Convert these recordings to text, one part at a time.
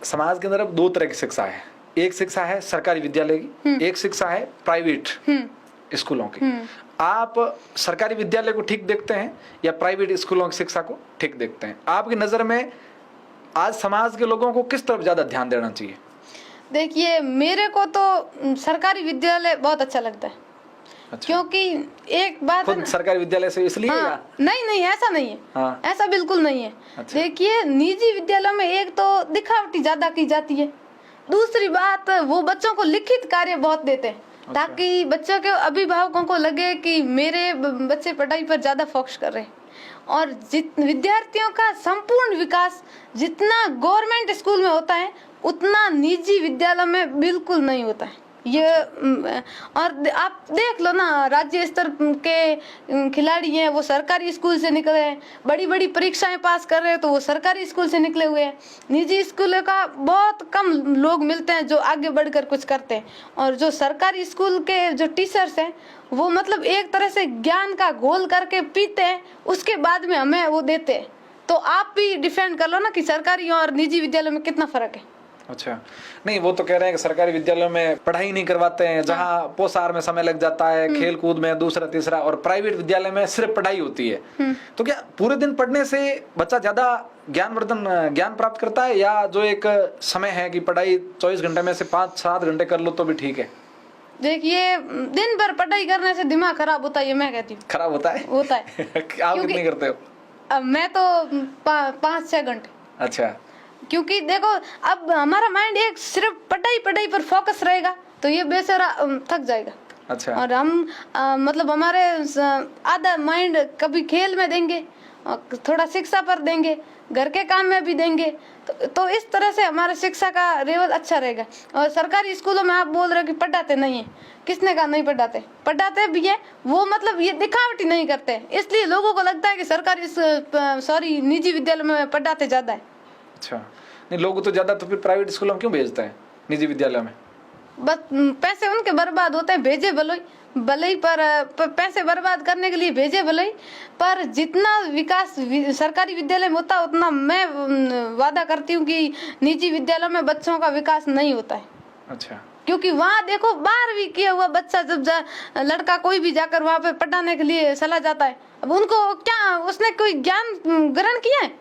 समाज के अंदर अब दो तरह की शिक्षा है। एक शिक्षा है सरकारी विद्यालय की, एक शिक्षा है प्राइवेट स्कूलों की। आप सरकारी विद्यालय को ठीक देखते हैं या प्राइवेट स्कूलों की शिक्षा को ठीक देखते हैं? आपकी नजर में आज समाज के लोगों को किस तरफ ज्यादा ध्यान देना चाहिए? देखिए, मेरे को तो सरकारी विद्यालय बहुत अच्छा लगता है। अच्छा। क्योंकि एक बात है खुद ना, सरकारी विद्यालय से इसलिए हाँ, या? नहीं ऐसा नहीं है। हाँ। ऐसा बिल्कुल नहीं है। अच्छा। देखिए, निजी विद्यालयों में एक तो दिखावटी ज्यादा की जाती है, दूसरी बात वो बच्चों को लिखित कार्य बहुत देते हैं। अच्छा। ताकि बच्चों के अभिभावकों को लगे कि मेरे बच्चे पढ़ाई पर ज्यादा फोकस कर रहे हैं। और विद्यार्थियों का संपूर्ण विकास जितना गवर्नमेंट स्कूल में होता है उतना निजी विद्यालय में बिल्कुल नहीं होता है। ये और आप देख लो ना, राज्य स्तर के खिलाड़ी हैं वो सरकारी स्कूल से निकले हैं, बड़ी बड़ी परीक्षाएं पास कर रहे हैं तो वो सरकारी स्कूल से निकले हुए हैं। निजी स्कूलों का बहुत कम लोग मिलते हैं जो आगे बढ़कर कुछ करते हैं। और जो सरकारी स्कूल के जो टीचर्स हैं वो मतलब एक तरह से ज्ञान का घोल करके पीते हैं, उसके बाद में हमें वो देते हैं। तो आप भी डिफेंड कर लो ना कि सरकारी और निजी विद्यालयों में कितना फर्क है। अच्छा, नहीं वो तो कह रहे हैं कि सरकारी विद्यालयों में पढ़ाई नहीं करवाते हैं, जहाँ पोषाहार में समय लग जाता है, खेल कूद में दूसरा तीसरा, और प्राइवेट विद्यालय में सिर्फ पढ़ाई होती है। तो क्या पूरे दिन पढ़ने से बच्चा ज्यादा ज्ञान प्राप्त करता है, या जो एक समय है कि पढ़ाई 24 घंटे में से 5-7 घंटे कर लो तो भी ठीक है? देखिए, दिन भर पढ़ाई करने से दिमाग खराब होता है, ये मैं कहती हूँ। खराब होता है? होता है। आप कितनी करते हो? अब मैं तो 5-6 घंटे। अच्छा। क्योंकि देखो, अब हमारा माइंड एक सिर्फ पढ़ाई पर फोकस रहेगा तो ये बेचारा थक जाएगा। अच्छा। और हम मतलब हमारे आधा माइंड कभी खेल में देंगे, थोड़ा शिक्षा पर देंगे, घर के काम में भी देंगे, तो इस तरह से हमारा शिक्षा का लेवल अच्छा रहेगा। और सरकारी स्कूलों में आप बोल रहे हो कि पढ़ाते नहीं है, किसने कहा नहीं पढ़ाते? पढ़ाते भी है, वो मतलब ये दिखावटी नहीं करते, इसलिए लोगों को लगता है कि सरकारी निजी विद्यालय में पढ़ाते ज्यादा है। अच्छा, नहीं लोग तो ज्यादा तो फिर प्राइवेट स्कूलों में क्यों भेजते हैं निजी विद्यालय में? बस पैसे उनके बर्बाद होते हैं, भेजे भले ही पर पैसे बर्बाद करने के लिए भेजे भले ही, पर जितना विकास सरकारी विद्यालय में होता है उतना मैं वादा करती हूँ कि निजी विद्यालयों में बच्चों का विकास नहीं होता है। अच्छा। क्योंकि वहाँ देखो, 12वीं किया हुआ बच्चा जब लड़का कोई भी जाकर वहाँ पे पढ़ाने के लिए चला जाता है, अब उनको क्या, उसने कोई ज्ञान ग्रहण किया है?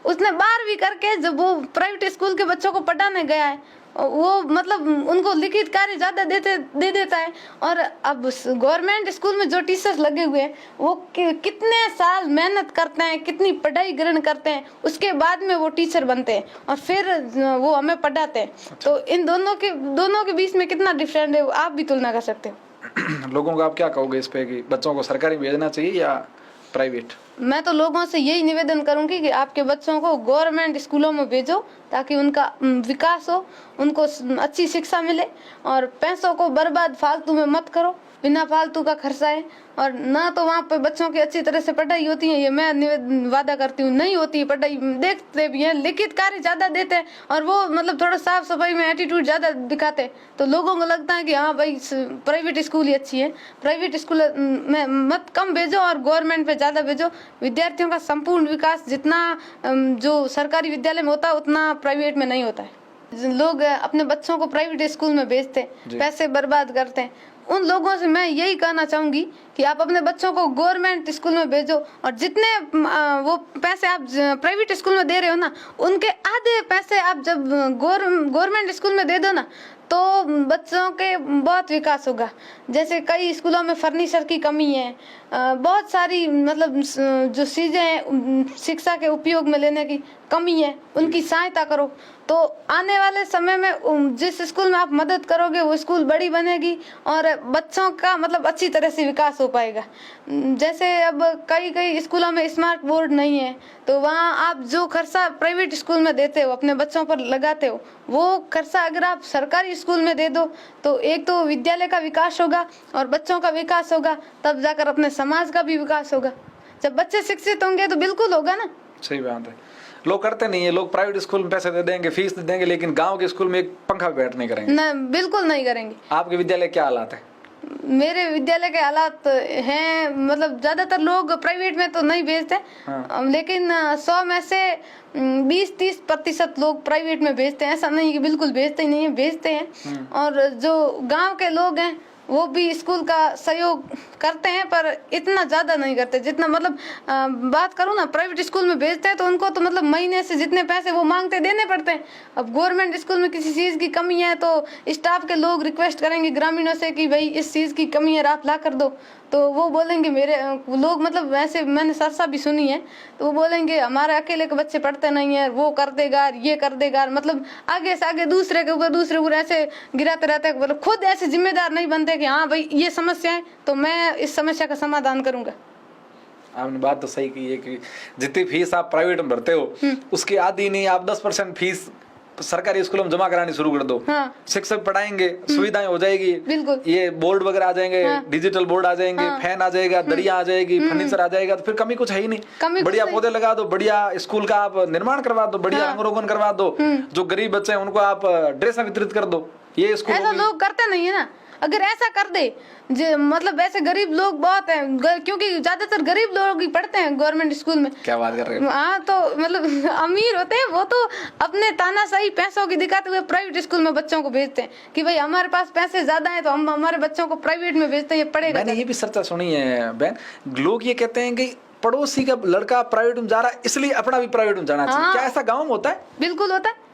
उसने 12वीं करके जब वो प्राइवेट स्कूल के बच्चों को पढ़ाने गया है, वो मतलब उनको लिखित कार्य ज्यादा दे देता है। और अब गवर्नमेंट स्कूल में जो टीचर्स लगे हुए हैं वो कितने साल मेहनत करते हैं, कितनी पढ़ाई ग्रहण करते हैं, उसके बाद में वो टीचर बनते हैं और फिर वो हमें पढ़ाते हैं। अच्छा। तो इन दोनों के बीच में कितना डिफरेंट है, आप भी तुलना कर सकते हो। लोगों को आप क्या कहोगे इस पे कि बच्चों को सरकारी भेजना चाहिए या प्राइवेट? मैं तो लोगों से यही निवेदन करूंगी कि आपके बच्चों को गवर्नमेंट स्कूलों में भेजो ताकि उनका विकास हो, उनको अच्छी शिक्षा मिले, और पैसों को बर्बाद फालतू में मत करो, बिना फालतू का खर्चा है। और ना तो वहाँ पे बच्चों की अच्छी तरह से पढ़ाई होती है, ये मैं वादा करती हूँ, नहीं होती है पढ़ाई। देखते भी हैं, लिखित कार्य ज्यादा देते हैं और वो मतलब थोड़ा साफ सफाई में एटीट्यूड ज्यादा दिखाते हैं, तो लोगों को लगता है कि हाँ भाई प्राइवेट स्कूल ही अच्छी है। प्राइवेट स्कूल में मत कम भेजो और गवर्नमेंट पे ज्यादा भेजो। विद्यार्थियों का संपूर्ण विकास जितना जो सरकारी विद्यालय में होता है उतना प्राइवेट में नहीं होता है। लोग अपने बच्चों को प्राइवेट स्कूल में भेजते हैं, पैसे बर्बाद करते हैं। उन लोगों से मैं यही कहना चाहूंगी कि आप अपने बच्चों को गवर्नमेंट स्कूल में भेजो, और जितने वो पैसे आप प्राइवेट स्कूल में दे रहे हो ना, उनके आधे पैसे आप जब गवर्नमेंट स्कूल में दे दो ना, तो बच्चों के बहुत विकास होगा। जैसे कई स्कूलों में फर्नीचर की कमी है, बहुत सारी मतलब जो चीजें हैं शिक्षा के उपयोग में लेने की कमी है, उनकी सहायता करो। तो आने वाले समय में जिस स्कूल में आप मदद करोगे वो स्कूल बड़ी बनेगी और बच्चों का मतलब अच्छी तरह से विकास हो पाएगा। जैसे अब कई स्कूलों में स्मार्ट बोर्ड नहीं है, तो वहाँ आप जो खर्चा प्राइवेट स्कूल में देते हो, अपने बच्चों पर लगाते हो, वो खर्चा अगर आप सरकारी स्कूल में दे दो तो एक तो विद्यालय का विकास होगा और बच्चों का विकास होगा, तब जाकर अपने समाज का भी विकास होगा। जब बच्चे शिक्षित होंगे तो बिल्कुल होगा ना। सही बात है। लोग करते नहीं है, लोग प्राइवेट स्कूल में पैसे दे देंगे, फीस दे देंगे, लेकिन गांव के स्कूल में एक पंखा भी बैठ नहीं करेंगे। बिल्कुल नहीं करेंगे। आपके विद्यालय क्या हालात है? मेरे विद्यालय के हालात हैं, मतलब ज्यादातर लोग प्राइवेट में तो नहीं भेजते। हाँ। लेकिन 100 में से 20-30% लोग प्राइवेट में भेजते हैं। ऐसा नहीं कि बिल्कुल भेजते ही नहीं है, भेजते हैं। और जो गांव के लोग हैं वो भी स्कूल का सहयोग करते हैं, पर इतना ज्यादा नहीं करते जितना, मतलब बात करूँ ना, प्राइवेट स्कूल में भेजते हैं तो उनको तो मतलब महीने से जितने पैसे वो मांगते देने पड़ते हैं। अब गवर्नमेंट स्कूल में किसी चीज की कमी है तो स्टाफ के लोग रिक्वेस्ट करेंगे ग्रामीणों से कि भाई इस चीज की कमी है, आप ला कर दो, तो वो बोलेंगे मेरे लोग, मतलब वैसे मैंने सरसा भी सुनी है, तो वो बोलेंगे हमारे अकेले के बच्चे पढ़ते नहीं है, वो कर देगा, ये कर देगा, मतलब आगे से आगे दूसरे के ऊपर ऐसे गिराते रहते हैं। मतलब खुद ऐसे जिम्मेदार नहीं बनते कि हाँ भाई ये समस्या है तो मैं इस समस्या का समाधान करूंगा। आपने बात तो सही की है कि जितनी फीस आप प्राइवेट में भरते हो उसकी आधी नहीं, आप 10% फीस सरकारी स्कूलों में जमा करानी शुरू कर दो। हाँ। शिक्षक पढ़ाएंगे, सुविधाएं हो जाएगी, बिल्कुल। ये बोर्ड वगैरह आ जाएंगे, हाँ। डिजिटल बोर्ड आ जाएंगे, हाँ। फैन आ जाएगा, दरिया आ जाएगी, फर्नीचर आ जाएगा, तो फिर कमी कुछ है ही नहीं। बढ़िया पौधे लगा दो, बढ़िया स्कूल का आप निर्माण करवा दो, बढ़िया रंग रोगन करवा दो, जो गरीब बच्चे हैं उनको आप ड्रेस वितरित कर दो। ये स्कूल ऐसा लोग करते नहीं है ना। अगर ऐसा कर दे, मतलब ऐसे गरीब लोग बहुत हैं, क्योंकि ज्यादातर गरीब लोग ही पढ़ते हैं गवर्नमेंट स्कूल में। क्या बात कर रहे हो? हाँ, तो मतलब अमीर होते हैं वो तो अपने तानाशाही पैसों की दिखाते हुए प्राइवेट स्कूल में बच्चों को भेजते हैं कि भाई हमारे पास पैसे ज्यादा हैं तो हम हमारे बच्चों को प्राइवेट में भेजते हैं, ये पढ़ेगा। मैंने ये भी चर्चा सुनी है बहन, लोग ये कहते हैं कि पड़ोसी का लड़का प्राइवेट में जा रहा है इसलिए अपना भी प्राइवेट में जाना चाहिए। क्या ऐसा गाँव में होता है? बिल्कुल होता है।